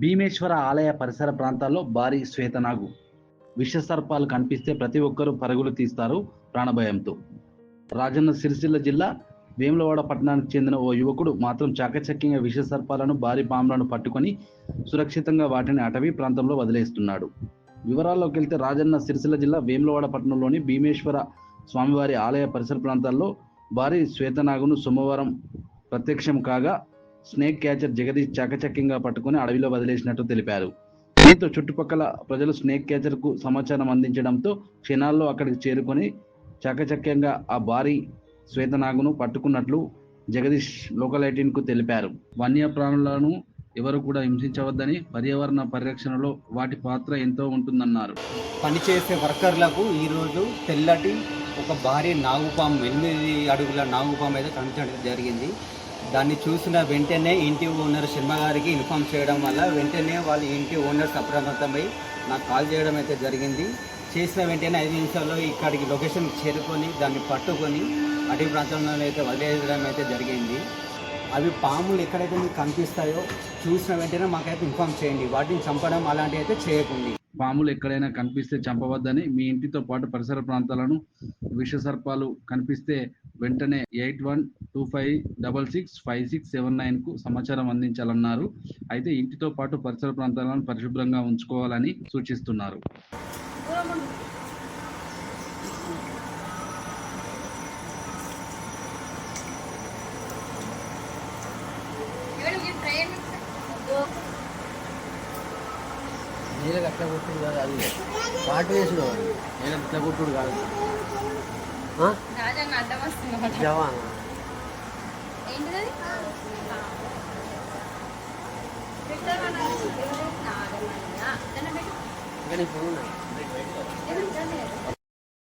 భీమేశ్వర ఆలయ పరిసర ప్రాంతాల్లో భారీ శ్వేతనాగు విషసర్పాలు కనిపిస్తే ప్రతి ఒక్కరూ పరుగులు తీస్తారు ప్రాణభయంతో. రాజన్న సిరిసిల్ల జిల్లా వేములవాడ పట్టణానికి చెందిన ఓ యువకుడు మాత్రం చాకచక్యంగా విషసర్పాలను భారీ పాములను పట్టుకొని సురక్షితంగా వాటిని అటవీ ప్రాంతంలో వదిలేస్తున్నాడు. వివరాల్లోకి వెళ్తే రాజన్న సిరిసిల్ల జిల్లా వేములవాడ పట్టణంలోని భీమేశ్వర స్వామివారి ఆలయ పరిసర ప్రాంతాల్లో భారీ శ్వేతనాగును సోమవారం ప్రత్యక్షం కాగా స్నేక్ క్యాచర్ జగదీష్ చాకచక్యంగా పట్టుకుని అడవిలో వదిలేసినట్టు తెలిపారు. దీంతో చుట్టుపక్కల ప్రజలు స్నేక్ క్యాచర్ కు సమాచారం అందించడంతో క్షణాల్లో అక్కడికి చేరుకొని చాకచక్యంగా ఆ భారీ శ్వేతనాగును పట్టుకున్నట్లు జగదీష్ లోకల్ 18 కు తెలిపారు. వన్యప్రాణులను ఎవరు కూడా హింసించవద్దని, పర్యావరణ పరిరక్షణలో వాటి పాత్ర ఎంతో ఉంటుందన్నారు. పనిచేసే వర్కర్లకు ఈరోజు తెల్లటి ఒక భారీ నాగుపాము 8 అడుగుల నాగుపాము అయితే కనిపించడం జరిగింది. దాన్ని చూసిన వెంటనే ఇంటి ఓనర్ శర్మ గారికి ఇన్ఫామ్ చేయడం వల్ల వెంటనే వాళ్ళ ఇంటి ఓనర్స్ అప్రమత్తమై నాకు కాల్ చేయడం అయితే జరిగింది. చేసిన వెంటనే 5 నిమిషాల్లో ఇక్కడికి లొకేషన్ చేరుకొని దాన్ని పట్టుకొని అటవీ ప్రాంతంలో అయితే వదిలేయడం అయితే జరిగింది. అవి పాములు ఎక్కడైతే మీకు కనిపిస్తాయో చూసిన వెంటనే మాకైతే ఇన్ఫామ్ చేయండి. వాటిని చంపడం అలాంటివి అయితే చేయకండి. పాములు ఎక్కడైనా కనిపిస్తే చంపవద్దని, మీ ఇంటితో పాటు పరిసర ప్రాంతాలను విషసర్పాలు కనిపిస్తే వెంటనే 8125665679 కు సమాచారం అందించాలన్నారు. అయితే ఇంటితో పాటు పరిసర ప్రాంతాలను పరిశుభ్రంగా ఉంచుకోవాలని సూచిస్తున్నారు. నీళ్ళకి అట్లా కొట్టుడు కాదు, అది పాటు వేసుడు నీళ్ళకి ఇట్లా కొట్టుడు కాదు. జవాన్ ఇప్పుడు